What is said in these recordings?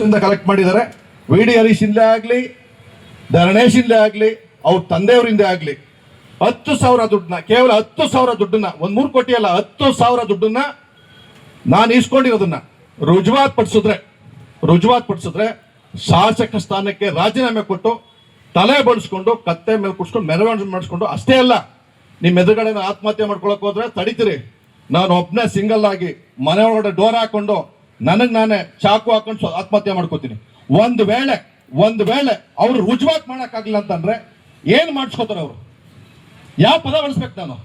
Collect ಮಾಡಿದ್ದಾರೆ. V D Harish ಇಂದ ಆಗಲಿ, ಧರಣೇಶ್ ಇಂದ ಆಗಲಿ, ಅವ್ರ ತಂದೆಯವರಿಂದ ಆಗಲಿ 10,000 ದುಡ್ಡನ್ನ, ಕೇವಲ 10,000 ದುಡ್ಡನ್ನ, 3 ಕೋಟಿ ಅಲ್ಲ, 10,000 ದುಡ್ಡನ್ನ ನಾನು ಇಸ್ಕೊಂಡಿರೋದನ್ನ ರುಜುವಾತ್ ಪಡಿಸಿದ್ರೆ ಶಾಸಕ ಸ್ಥಾನಕ್ಕೆ ರಾಜೀನಾಮೆ ಕೊಟ್ಟು ತಲೆ ಬಡಿಸ್ಕೊಂಡು ಕತ್ತೆ ಮೇಲೆ ಕುಡ್ಸ್ಕೊಂಡು ಮೆರವಣಿಗೆ ಮಾಡಿಸ್ಕೊಂಡು, ಅಷ್ಟೇ ಅಲ್ಲ ನಿಮ್ಮ ಎದುರುಗಡೆ ಆತ್ಮಹತ್ಯೆ ಮಾಡ್ಕೊಳಕ್ ಹೋದ್ರೆ ತಡಿತೀರಿ. ನಾನು ಒಬ್ಬನೇ ಸಿಂಗಲ್ ಆಗಿ ಮನೆ ಒಳಗಡೆ ಡೋರ್ ಹಾಕೊಂಡು ನನಗೆ ನಾನೇ ಚಾಕು ಹಾಕೊಂಡು ಆತ್ಮಹತ್ಯೆ ಮಾಡ್ಕೋತೀನಿ. ಒಂದು ವೇಳೆ ಅವ್ರು ರುಜುವಾತ್ ಮಾಡೋಕ್ಕಾಗಲಿಲ್ಲ ಅಂತಂದ್ರೆ ಏನು ಮಾಡಿಸ್ಕೋತಾರೆ ಅವರು? ಯಾವ ಪದ ಬಳಸ್ಬೇಕು? ನಾನು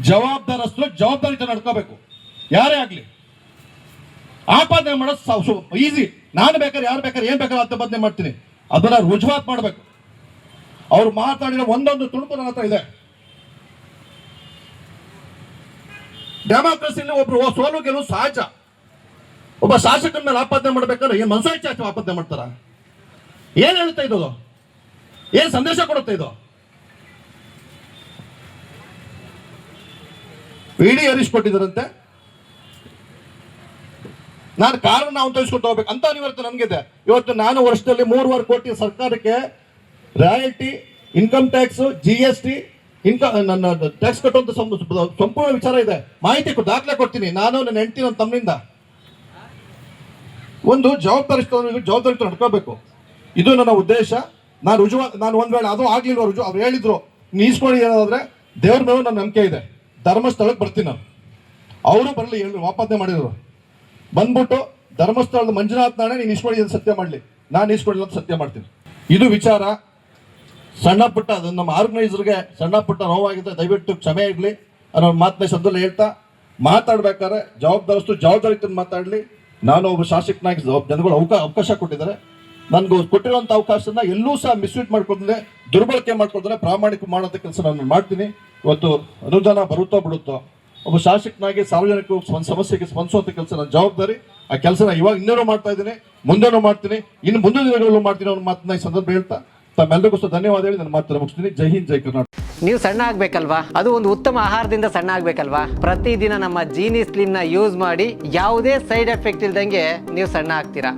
ಜವಾಬ್ದಾರಸ್ಥರು ಜವಾಬ್ದಾರಿತ ನಡ್ಕೋಬೇಕು. ಯಾರೇ ಆಗಲಿ ಆಪಾದನೆ ಮಾಡೋದು ಈಸಿ. ನಾನು ಬೇಕಾದ್ರೆ ಯಾರು ಬೇಕಾದ್ರೆ ಏನ್ ಬೇಕಾದ್ರೆ ಆಪಾದನೆ ಮಾಡ್ತೀನಿ. ಅದನ್ನ ರುಜುವಾತ್ ಮಾಡಬೇಕು. ಅವ್ರು ಮಾತಾಡಿರೋ ಒಂದೊಂದು ತುಣುಕು ನನ್ನ ಹತ್ರ ಇದೆ. ಡೆಮಾಕ್ರಸಿಯಲ್ಲಿ ಒಬ್ರು ಸೋಲು ಗೆಲುವು ಸಹಜ. ಒಬ್ಬ ಶಾಸಕನ ಮೇಲೆ ಆಪಾದನೆ ಮಾಡ್ಬೇಕಾದ್ರೆ ಏನ್ ಮನಸಾಕ್ಷಿ ಆಪಾದನೆ ಮಾಡ್ತಾರ? ಏನ್ ಹೇಳ್ತಾ ಇದ್ದದು? ಏನ್ ಸಂದೇಶ ಕೊಡುತ್ತೆ ಇದು? ವಿ ಡಿ ಹರೀಶ್ ಕೊಟ್ಟಿದ್ದಾರಂತೆ, ನಾನು ಕಾರಣ ನಾವು ತಿಳಿಸ್ಕೊಟ್ಟು ಹೋಗ್ಬೇಕು ಅಂತ ಅನಿವಾರ್ಯತೆ ನನಗಿದೆ. ಇವತ್ತು ನಾನು ವರ್ಷದಲ್ಲಿ 3.5 ಕೋಟಿ ಸರ್ಕಾರಕ್ಕೆ ರಾಯಲ್ಟಿ, ಇನ್ಕಮ್ ಟ್ಯಾಕ್ಸ್, GST, ನನ್ನ ಟ್ಯಾಕ್ಸ್ ಕಟ್ಟುವಂತ ಸಂಪೂರ್ಣ ವಿಚಾರ ಇದೆ. ಮಾಹಿತಿ ದಾಖಲೆ ಕೊಡ್ತೀನಿ. ನಾನು ನನ್ನ ಹೆಂಡತಿ, ನನ್ನ ತಮ್ಮನಿಂದ ಒಂದು ಜವಾಬ್ದಾರಿ ನಡ್ಕೋಬೇಕು. ಇದು ನನ್ನ ಉದ್ದೇಶ. ನಾನು ಒಂದ್ ವೇಳೆ ಅದು ಆಗ್ಲಿಲ್ವ ಅವ್ರು ಹೇಳಿದ್ರು ನೀಸ್ಕೊಂಡು ಏನಾದ್ರೆ ದೇವ್ರ ಮೇಲೆ ನನ್ನ ನಂಬಿಕೆ ಇದೆ. ಧರ್ಮಸ್ಥಳಕ್ಕೆ ಬರ್ತೀನಿ ನಾನು. ಅವರು ಬರಲಿ, ಹೇಳಿ ಆಪಾದನೆ ಮಾಡಿದ್ರು, ಬಂದ್ಬಿಟ್ಟು ಧರ್ಮಸ್ಥಳದ ಮಂಜುನಾಥ್ ನಾಣೆ ನೀನು ಇಸ್ಕೊಂಡಿದ್ದು ಸತ್ಯ ಮಾಡಲಿ, ನಾನು ಇಸ್ಕೊಂಡಿಲ್ಲ ಅಂತ ಸತ್ಯ ಮಾಡ್ತೀನಿ. ಇದು ವಿಚಾರ. ಸಣ್ಣ ಪುಟ್ಟ ನಮ್ಮ ಆರ್ಗನೈಸರ್ಗೆ ಸಣ್ಣ ಪುಟ್ಟ ನೋವಾಗಿದೆ, ದಯವಿಟ್ಟು ಕ್ಷಮೆ ಇರಲಿ ಅನ್ನೋ ಮಾತನ್ನ ಶಬ್ದದಲ್ಲಿ ಹೇಳ್ತಾ, ಮಾತಾಡ್ಬೇಕಾದ್ರೆ ಜವಾಬ್ದಾರಿತ ಮಾತಾಡಲಿ. ನಾನು ಒಬ್ಬ ಶಾಸಕನಾಗಿ ಜನಗಳು ಅವಕಾಶ ಕೊಟ್ಟಿದ್ದಾರೆ. ನನ್ಗೆ ಕೊಟ್ಟಿರುವಂಥ ಅವಕಾಶನ ಎಲ್ಲೂ ಸಹ ಮಿಸ್ಯೂಸ್ ಮಾಡ್ಕೊಳ್ದೆ, ದುರ್ಬಳಕೆ ಮಾಡ್ಕೊಳ್ತಾರೆ, ಪ್ರಾಮಾಣಿಕ ಮಾಡೋಂಥ ಕೆಲಸ ನಾನು ಮಾಡ್ತೀನಿ. ಇವತ್ತು ಅನುದಾನ ಬರುತ್ತೋ ಬಿಡುತ್ತೋ, ಒಬ್ಬ ಶಾಸಕನಾಗಿ ಸಾರ್ವಜನಿಕ ಸಮಸ್ಯೆಗೆ ಸ್ಪಂದಿಸುವಂಥ ಕೆಲಸ ನನ್ನ ಜವಾಬ್ದಾರಿ. ಆ ಕೆಲಸನ ಇವಾಗ ಇನ್ನೇನೋ ಮಾಡ್ತಾ ಇದ್ದೀನಿ, ಮುಂದೇನೋ ಮಾಡ್ತೀನಿ, ಇನ್ನು ಮುಂದಿನ ದಿನಗಳಲ್ಲೂ ಮಾಡ್ತೀನಿ ಅನ್ನೋ ಮಾತನ್ನ ಈ ಸಂದರ್ಭ ಹೇಳ್ತಾ ತಮ್ಮೆಲ್ಲರಿಗೂ ಧನ್ಯವಾದ ಹೇಳಿ ನನ್ನ ಮಾತನ್ನ ಮುಗಿಸ್ತೀನಿ. ಜೈ ಹಿಂದ್, ಜೈ ಕರ್ನಾಟಕ. ನೀವು ಸಣ್ಣ ಆಗ್ಬೇಕಲ್ವಾ? ಅದು ಒಂದು ಉತ್ತಮ ಆಹಾರದಿಂದ ಸಣ್ಣ ಆಗ್ಬೇಕಲ್ವಾ? ಪ್ರತಿದಿನ ನಮ್ಮ ಜೀನಿ ಸ್ಲಿಮ್ ನ ಯೂಸ್ ಮಾಡಿ ಯಾವುದೇ ಸೈಡ್ ಎಫೆಕ್ಟ್ ಇಲ್ದಂಗೆ ನೀವು ಸಣ್ಣ ಆಗ್ತೀರಾ.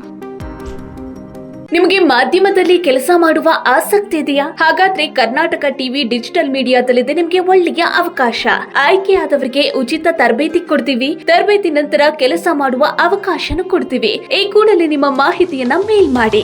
ನಿಮಗೆ ಮಾಧ್ಯಮದಲ್ಲಿ ಕೆಲಸ ಮಾಡುವ ಆಸಕ್ತಿ ಇದೆಯಾ? ಹಾಗಾದ್ರೆ ಕರ್ನಾಟಕ ಟಿವಿ ಡಿಜಿಟಲ್ ಮೀಡಿಯಾದಲ್ಲಿದೆ ನಿಮಗೆ ಒಳ್ಳೆಯ ಅವಕಾಶ. ಆಯ್ಕೆಯಾದವರಿಗೆ ಉಚಿತ ತರಬೇತಿ ಕೊಡ್ತೀವಿ. ತರಬೇತಿ ನಂತರ ಕೆಲಸ ಮಾಡುವ ಅವಕಾಶನೂ ಕೊಡ್ತೀವಿ. ಈ ಕೂಡಲೇ ನಿಮ್ಮ ಮಾಹಿತಿಯನ್ನ ಮೇಲ್ ಮಾಡಿ.